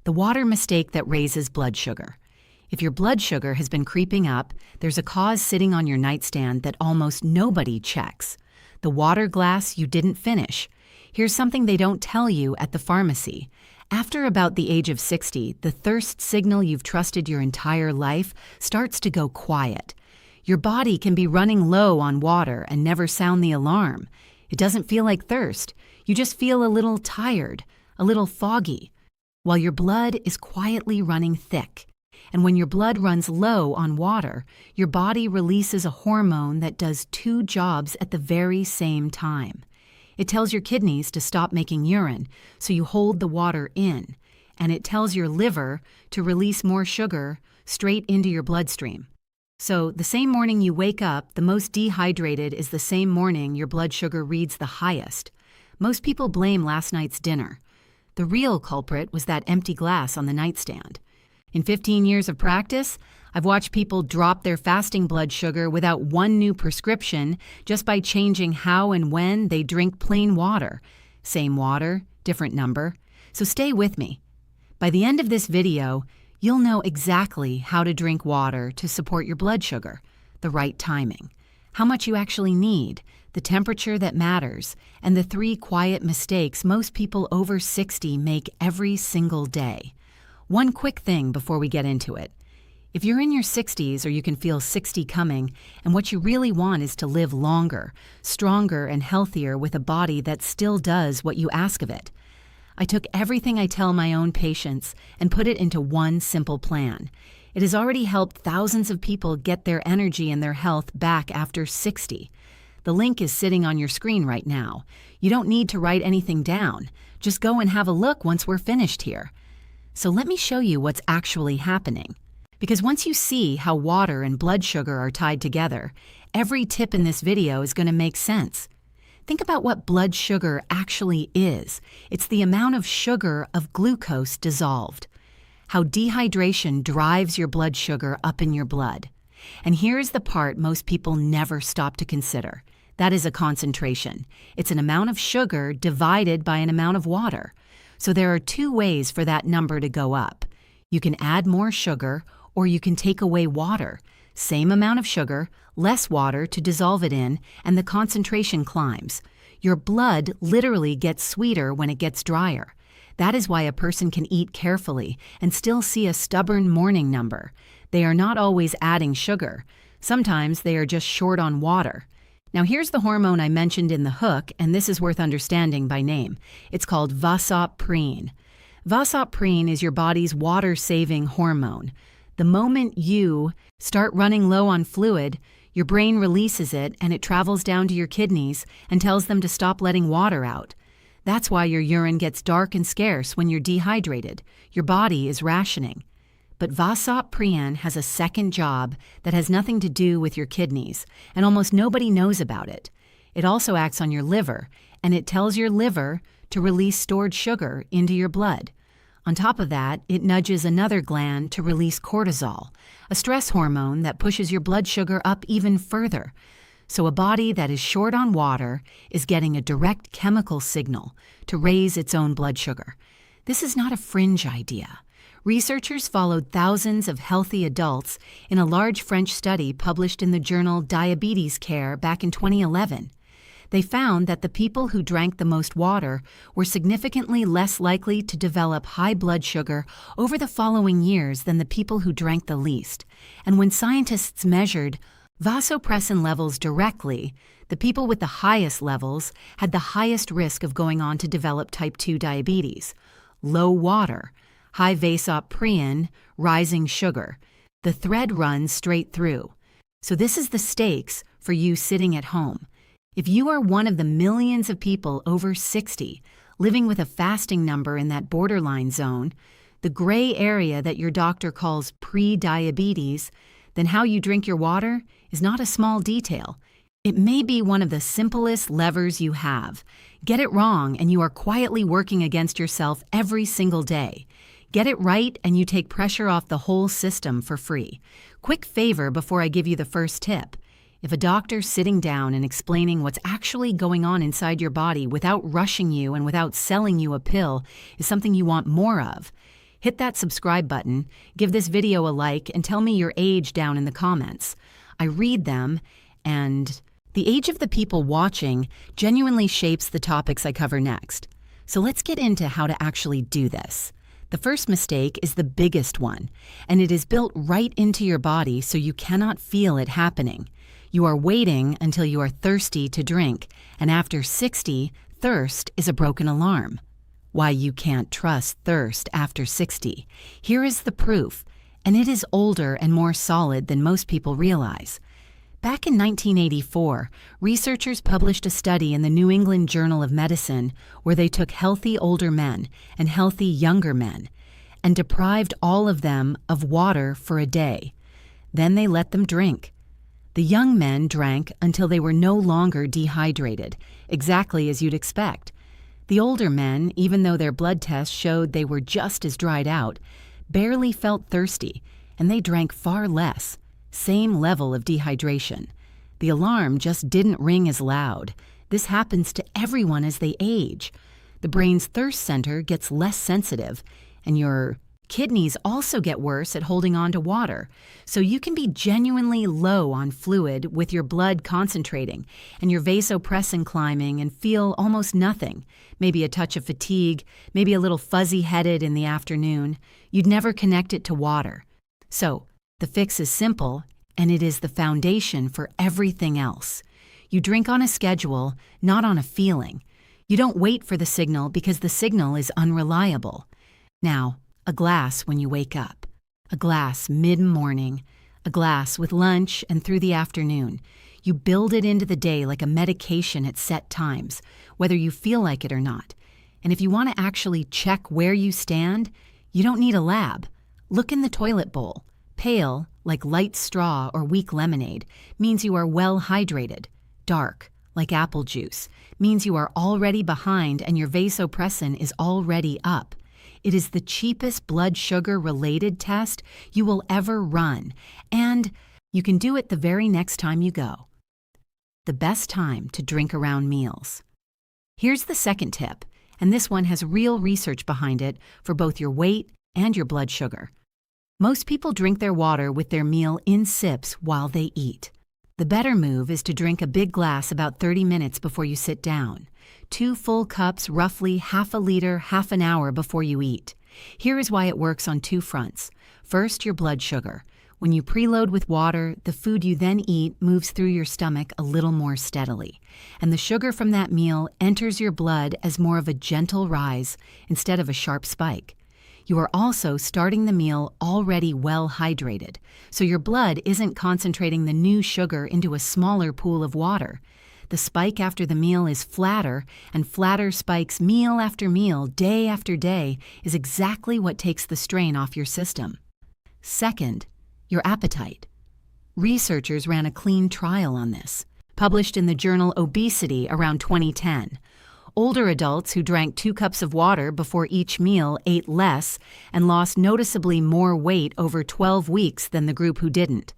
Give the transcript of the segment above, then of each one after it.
The water mistake that raises blood sugar. If your blood sugar has been creeping up, there's a cause sitting on your nightstand that almost nobody checks. The water glass you didn't finish. Here's something they don't tell you at the pharmacy. After about the age of 60, the thirst signal you've trusted your entire life starts to go quiet. Your body can be running low on water and never sound the alarm. It doesn't feel like thirst. You just feel a little tired, a little foggy, while your blood is quietly running thick. And when your blood runs low on water, your body releases a hormone that does two jobs at the very same time. It tells your kidneys to stop making urine, so you hold the water in, and it tells your liver to release more sugar straight into your bloodstream. So the same morning you wake up, the most dehydrated is the same morning your blood sugar reads the highest. Most people blame last night's dinner. The real culprit was that empty glass on the nightstand. In 15 years of practice, I've watched people drop their fasting blood sugar without one new prescription just by changing how and when they drink plain water. Same water, different number. So stay with me. By the end of this video, you'll know exactly how to drink water to support your blood sugar, the right timing, how much you actually need, the temperature that matters, and the 3 quiet mistakes most people over 60 make every single day. One quick thing before we get into it. If you're in your 60s or you can feel 60 coming, and what you really want is to live longer, stronger, and healthier with a body that still does what you ask of it. I took everything I tell my own patients and put it into one simple plan. It has already helped thousands of people get their energy and their health back after 60. The link is sitting on your screen right now. You don't need to write anything down. Just go and have a look once we're finished here. So let me show you what's actually happening. Because once you see how water and blood sugar are tied together, every tip in this video is going to make sense. Think about what blood sugar actually is. It's the amount of sugar of glucose dissolved. How dehydration drives your blood sugar up in your blood. And here's the part most people never stop to consider. That is a concentration. It's an amount of sugar divided by an amount of water. So there are 2 ways for that number to go up. You can add more sugar, or you can take away water. Same amount of sugar, less water to dissolve it in, and the concentration climbs. Your blood literally gets sweeter when it gets drier. That is why a person can eat carefully and still see a stubborn morning number. They are not always adding sugar. Sometimes they are just short on water. Now here's the hormone I mentioned in the hook, and this is worth understanding by name. It's called vasopressin. Vasopressin is your body's water-saving hormone. The moment you start running low on fluid, your brain releases it and it travels down to your kidneys and tells them to stop letting water out. That's why your urine gets dark and scarce when you're dehydrated. Your body is rationing. But vasopressin has a second job that has nothing to do with your kidneys, and almost nobody knows about it. It also acts on your liver, and it tells your liver to release stored sugar into your blood. On top of that, it nudges another gland to release cortisol, a stress hormone that pushes your blood sugar up even further. So a body that is short on water is getting a direct chemical signal to raise its own blood sugar. This is not a fringe idea. Researchers followed thousands of healthy adults in a large French study published in the journal Diabetes Care back in 2011. They found that the people who drank the most water were significantly less likely to develop high blood sugar over the following years than the people who drank the least. And when scientists measured vasopressin levels directly, the people with the highest levels had the highest risk of going on to develop type 2 diabetes. Low water, high vasopressin, rising sugar. The thread runs straight through. So this is the stakes for you sitting at home. If you are one of the millions of people over 60 living with a fasting number in that borderline zone, the gray area that your doctor calls pre-diabetes, then how you drink your water is not a small detail. It may be one of the simplest levers you have. Get it wrong and you are quietly working against yourself every single day. Get it right and you take pressure off the whole system for free. Quick favor before I give you the first tip. If a doctor sitting down and explaining what's actually going on inside your body without rushing you and without selling you a pill is something you want more of, Hit that subscribe button, give this video a like, and tell me your age down in the comments. I read them, and the age of the people watching genuinely shapes the topics I cover next. So let's get into how to actually do this. The first mistake is the biggest one, and it is built right into your body so you cannot feel it happening. You are waiting until you are thirsty to drink, and after 60, thirst is a broken alarm. Why you can't trust thirst after 60. Here is the proof, and it is older and more solid than most people realize. Back in 1984, researchers published a study in the New England Journal of Medicine where they took healthy older men and healthy younger men and deprived all of them of water for a day. Then they let them drink. The young men drank until they were no longer dehydrated, exactly as you'd expect. The older men, even though their blood tests showed they were just as dried out, barely felt thirsty, and they drank far less. Same level of dehydration. The alarm just didn't ring as loud. This happens to everyone as they age. The brain's thirst center gets less sensitive, and your kidneys also get worse at holding on to water. So you can be genuinely low on fluid with your blood concentrating and your vasopressin climbing and feel almost nothing. Maybe a touch of fatigue, maybe a little fuzzy-headed in the afternoon. You'd never connect it to water. So the fix is simple, and it is the foundation for everything else. You drink on a schedule, not on a feeling. You don't wait for the signal because the signal is unreliable. Now, a glass when you wake up, a glass mid-morning, a glass with lunch and through the afternoon. You build it into the day like a medication at set times, whether you feel like it or not. And if you want to actually check where you stand, you don't need a lab. Look in the toilet bowl. Pale, like light straw or weak lemonade, means you are well hydrated. Dark, like apple juice, means you are already behind and your vasopressin is already up. It is the cheapest blood sugar-related test you will ever run, and you can do it the very next time you go. The best time to drink around meals. Here's the second tip, and this one has real research behind it for both your weight and your blood sugar. Most people drink their water with their meal in sips while they eat. The better move is to drink a big glass about 30 minutes before you sit down. 2 full cups, roughly half a liter, half an hour before you eat. Here is why it works on 2 fronts. First, your blood sugar. When you preload with water, the food you then eat moves through your stomach a little more steadily. And the sugar from that meal enters your blood as more of a gentle rise instead of a sharp spike. You are also starting the meal already well hydrated, so your blood isn't concentrating the new sugar into a smaller pool of water. The spike after the meal is flatter, and flatter spikes meal after meal, day after day, is exactly what takes the strain off your system. Second, your appetite. Researchers ran a clean trial on this, published in the journal Obesity around 2010. Older adults who drank 2 cups of water before each meal ate less and lost noticeably more weight over 12 weeks than the group who didn't.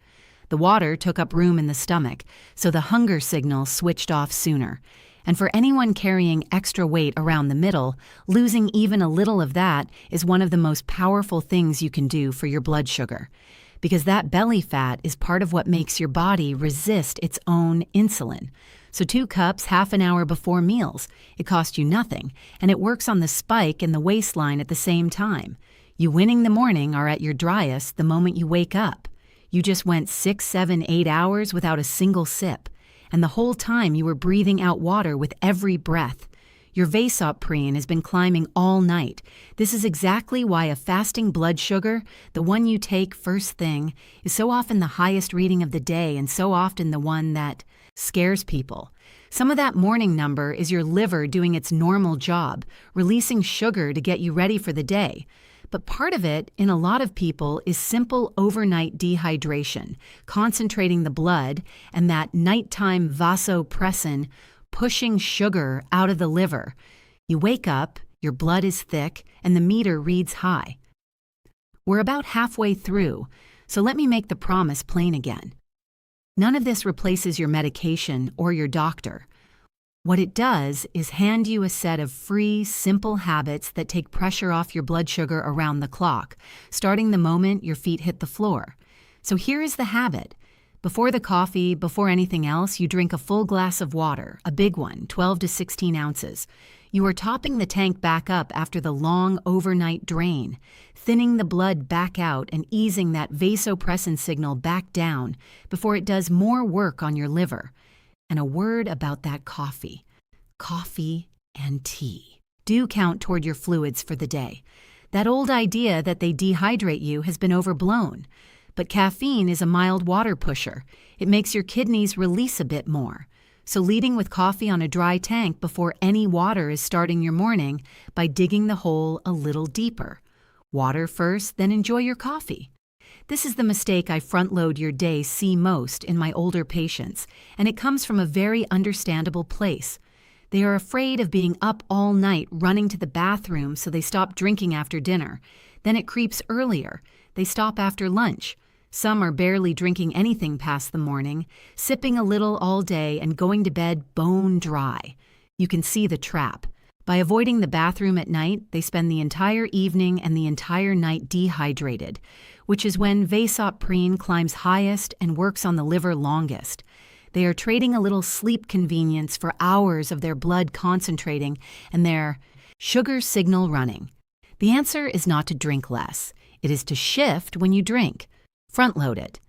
The water took up room in the stomach, so the hunger signal switched off sooner. And for anyone carrying extra weight around the middle, losing even a little of that is one of the most powerful things you can do for your blood sugar. Because that belly fat is part of what makes your body resist its own insulin. So 2 cups half an hour before meals. It costs you nothing, and it works on the spike and the waistline at the same time. You winning the morning are at your driest the moment you wake up. You just went 6, 7, 8 hours without a single sip, and the whole time you were breathing out water with every breath. Your vasopressin has been climbing all night. This is exactly why a fasting blood sugar, the one you take first thing, is so often the highest reading of the day and so often the one that scares people. Some of that morning number is your liver doing its normal job, releasing sugar to get you ready for the day. But part of it, in a lot of people, is simple overnight dehydration, concentrating the blood, and that nighttime vasopressin pushing sugar out of the liver. You wake up, your blood is thick, and the meter reads high. We're about halfway through, so let me make the promise plain again. None of this replaces your medication or your doctor. What it does is hand you a set of free, simple habits that take pressure off your blood sugar around the clock, starting the moment your feet hit the floor. So here is the habit. Before the coffee, before anything else, you drink a full glass of water, a big one, 12 to 16 ounces. You are topping the tank back up after the long overnight drain, thinning the blood back out and easing that vasopressin signal back down before it does more work on your liver. And a word about that coffee. Coffee and tea do count toward your fluids for the day. That old idea that they dehydrate you has been overblown. But caffeine is a mild water pusher. It makes your kidneys release a bit more. So leading with coffee on a dry tank before any water is starting your morning by digging the hole a little deeper. Water first, then enjoy your coffee. This is the mistake I front-load your day see most in my older patients, and it comes from a very understandable place. They are afraid of being up all night running to the bathroom, so they stop drinking after dinner. Then it creeps earlier. They stop after lunch. Some are barely drinking anything past the morning, sipping a little all day and going to bed bone dry. You can see the trap. By avoiding the bathroom at night, they spend the entire evening and the entire night dehydrated, which is when vasopressin climbs highest and works on the liver longest. They are trading a little sleep convenience for hours of their blood concentrating and their sugar signal running. The answer is not to drink less. It is to shift when you drink. Front-load it.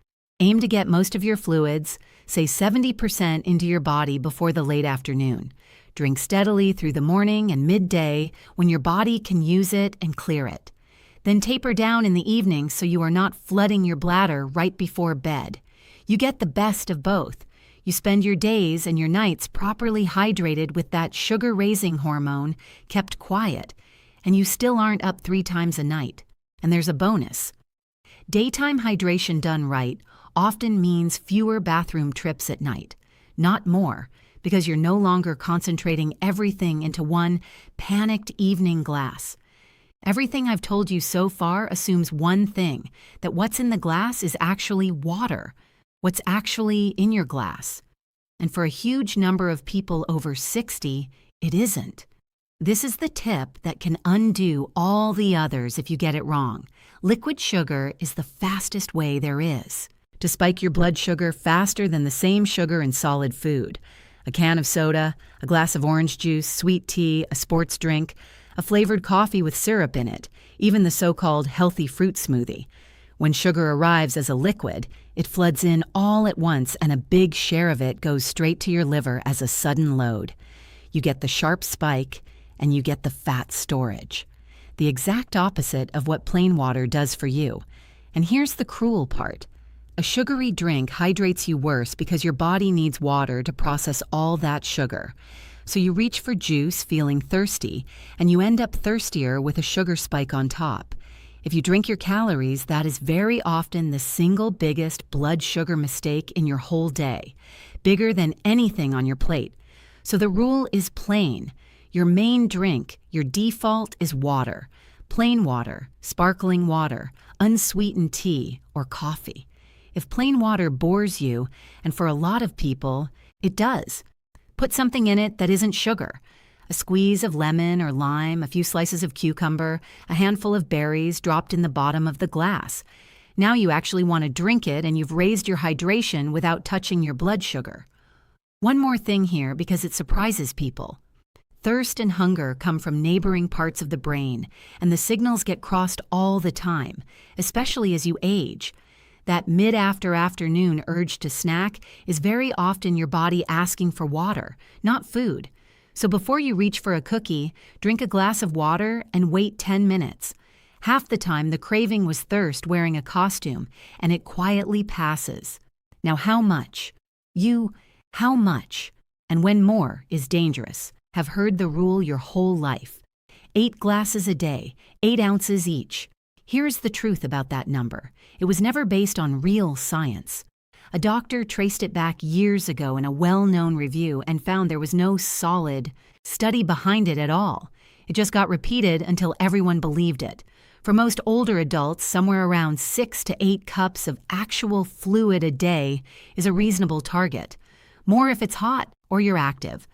Aim to get most of your fluids, say 70% into your body before the late afternoon. Drink steadily through the morning and midday when your body can use it and clear it. Then taper down in the evening so you are not flooding your bladder right before bed. You get the best of both. You spend your days and your nights properly hydrated with that sugar-raising hormone kept quiet, and you still aren't up 3 times a night. And there's a bonus. Daytime hydration done right often means fewer bathroom trips at night, not more, because you're no longer concentrating everything into one panicked evening glass. Everything I've told you so far assumes one thing, that what's in the glass is actually water, what's actually in your glass. And for a huge number of people over 60, it isn't. This is the tip that can undo all the others if you get it wrong. Liquid sugar is the fastest way there is to spike your blood sugar faster than the same sugar in solid food. A can of soda, a glass of orange juice, sweet tea, a sports drink, a flavored coffee with syrup in it, even the so-called healthy fruit smoothie. When sugar arrives as a liquid, it floods in all at once and a big share of it goes straight to your liver as a sudden load. You get the sharp spike and you get the fat storage. The exact opposite of what plain water does for you. And here's the cruel part. A sugary drink hydrates you worse because your body needs water to process all that sugar. So you reach for juice feeling thirsty, and you end up thirstier with a sugar spike on top. If you drink your calories, that is very often the single biggest blood sugar mistake in your whole day, bigger than anything on your plate. So the rule is plain. Your main drink, your default is water. Plain water, sparkling water, unsweetened tea, or coffee. If plain water bores you, and for a lot of people, it does, put something in it that isn't sugar. A squeeze of lemon or lime, a few slices of cucumber, a handful of berries dropped in the bottom of the glass. Now you actually want to drink it and you've raised your hydration without touching your blood sugar. One more thing here because it surprises people. Thirst and hunger come from neighboring parts of the brain, and the signals get crossed all the time, especially as you age. That mid-afternoon urge to snack is very often your body asking for water, not food. So before you reach for a cookie, drink a glass of water and wait 10 minutes. Half the time the craving was thirst wearing a costume, and it quietly passes. Now how much? How much? And when more is dangerous. Have heard the rule your whole life. 8 glasses a day, 8 ounces each. Here's the truth about that number. It was never based on real science. A doctor traced it back years ago in a well-known review and found there was no solid study behind it at all. It just got repeated until everyone believed it. For most older adults, somewhere around 6 to 8 cups of actual fluid a day is a reasonable target. More if it's hot or you're active.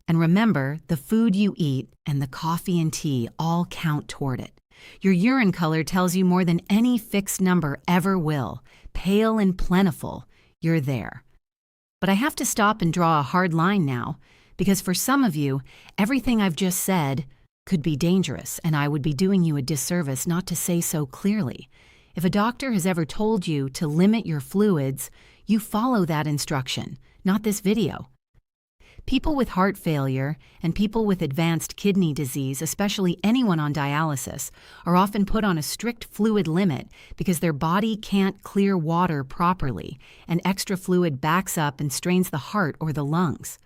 And remember, the food you eat and the coffee and tea all count toward it. Your urine color tells you more than any fixed number ever will. Pale and plentiful, you're there. But I have to stop and draw a hard line now, because for some of you, everything I've just said could be dangerous, and I would be doing you a disservice not to say so clearly. If a doctor has ever told you to limit your fluids, you follow that instruction, not this video. People with heart failure and people with advanced kidney disease, especially anyone on dialysis, are often put on a strict fluid limit because their body can't clear water properly, and extra fluid backs up and strains the heart or the lungs.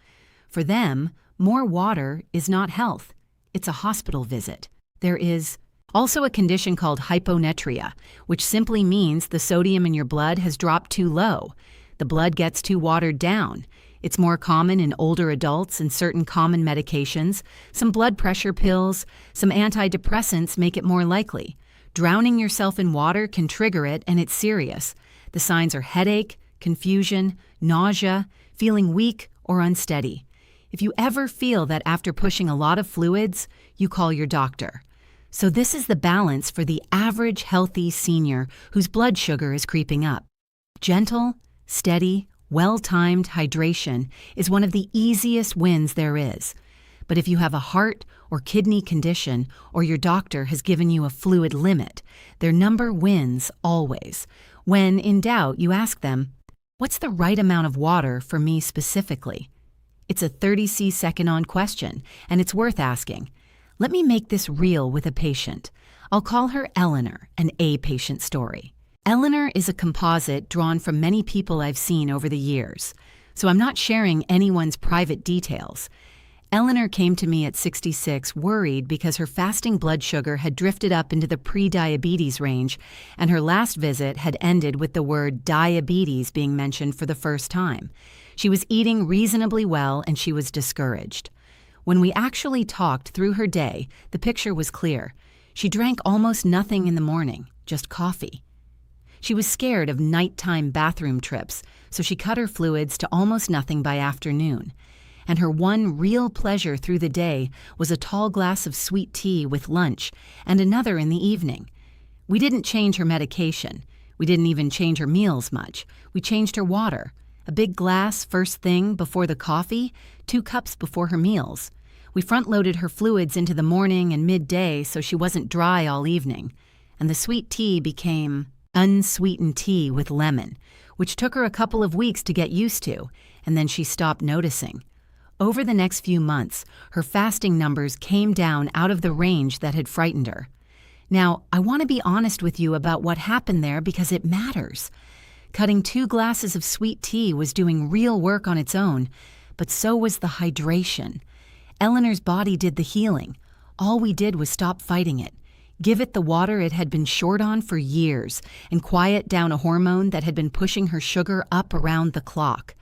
For them, more water is not health. It's a hospital visit. There is also a condition called hyponatremia, which simply means the sodium in your blood has dropped too low. The blood gets too watered down. It's more common in older adults and certain common medications. Some blood pressure pills, some antidepressants make it more likely. Drowning yourself in water can trigger it, and it's serious. The signs are headache, confusion, nausea, feeling weak or unsteady. If you ever feel that after pushing a lot of fluids, you call your doctor. So this is the balance for the average healthy senior whose blood sugar is creeping up. Gentle, steady, well-timed hydration is one of the easiest wins there is. But if you have a heart or kidney condition or your doctor has given you a fluid limit, their number wins always. When in doubt, you ask them, "What's the right amount of water for me specifically?" It's a 30-second question, and it's worth asking. Let me make this real with a patient. I'll call her Eleanor, an A patient story. Eleanor is a composite drawn from many people I've seen over the years, so I'm not sharing anyone's private details. Eleanor came to me at 66 worried because her fasting blood sugar had drifted up into the pre-diabetes range, and her last visit had ended with the word diabetes being mentioned for the first time. She was eating reasonably well, and she was discouraged. When we actually talked through her day, the picture was clear. She drank almost nothing in the morning, just coffee. She was scared of nighttime bathroom trips, so she cut her fluids to almost nothing by afternoon. And her one real pleasure through the day was a tall glass of sweet tea with lunch and another in the evening. We didn't change her medication. We didn't even change her meals much. We changed her water. A big glass first thing before the coffee, 2 cups before her meals. We front-loaded her fluids into the morning and midday so she wasn't dry all evening. And the sweet tea became unsweetened tea with lemon, which took her a couple of weeks to get used to, and then she stopped noticing. Over the next few months, her fasting numbers came down out of the range that had frightened her. Now, I want to be honest with you about what happened there because it matters. Cutting 2 glasses of sweet tea was doing real work on its own, but so was the hydration. Eleanor's body did the healing. All we did was stop fighting it, give it the water it had been short on for years, and quiet down a hormone that had been pushing her sugar up around the clock.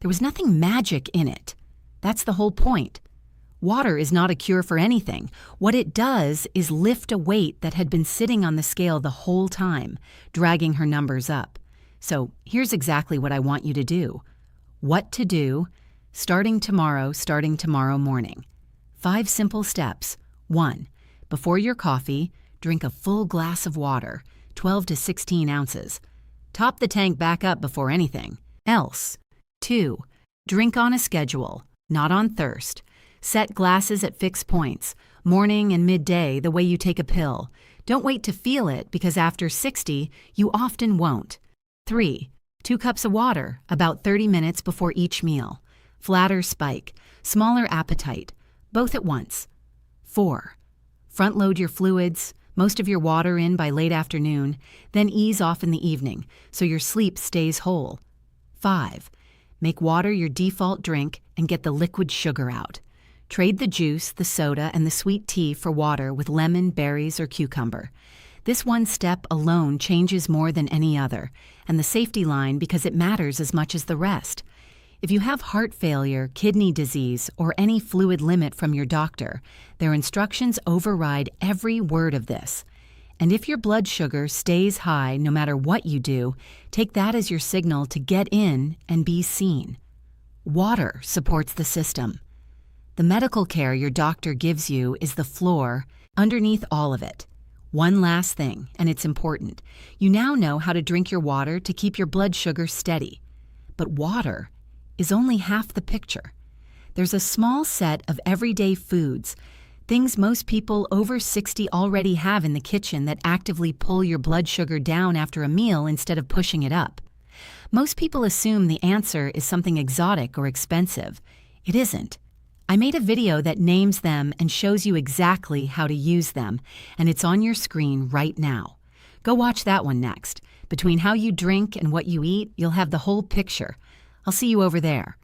There was nothing magic in it. That's the whole point. Water is not a cure for anything. What it does is lift a weight that had been sitting on the scale the whole time, dragging her numbers up. So here's exactly what I want you to do. What to do, starting tomorrow morning. 5 simple steps. 1. Before your coffee, drink a full glass of water, 12 to 16 ounces. Top the tank back up before anything else. 2. Drink on a schedule, not on thirst. Set glasses at fixed points, morning and midday, the way you take a pill. Don't wait to feel it because after 60, you often won't. 3. 2 cups of water, about 30 minutes before each meal. Flatter spike, smaller appetite, both at once. 4. Front load your fluids, most of your water in by late afternoon, then ease off in the evening so your sleep stays whole. 5. Make water your default drink and get the liquid sugar out. Trade the juice, the soda, and the sweet tea for water with lemon, berries, or cucumber. This one step alone changes more than any other, and the safety line because it matters as much as the rest. If you have heart failure, kidney disease, or any fluid limit from your doctor, their instructions override every word of this. And if your blood sugar stays high no matter what you do, take that as your signal to get in and be seen. Water supports the system. The medical care your doctor gives you is the floor underneath all of it. One last thing, and it's important. You now know how to drink your water to keep your blood sugar steady. But water is only half the picture. There's a small set of everyday foods, things most people over 60 already have in the kitchen that actively pull your blood sugar down after a meal instead of pushing it up. Most people assume the answer is something exotic or expensive. It isn't. I made a video that names them and shows you exactly how to use them, and it's on your screen right now. Go watch that one next. Between how you drink and what you eat, you'll have the whole picture. I'll see you over there.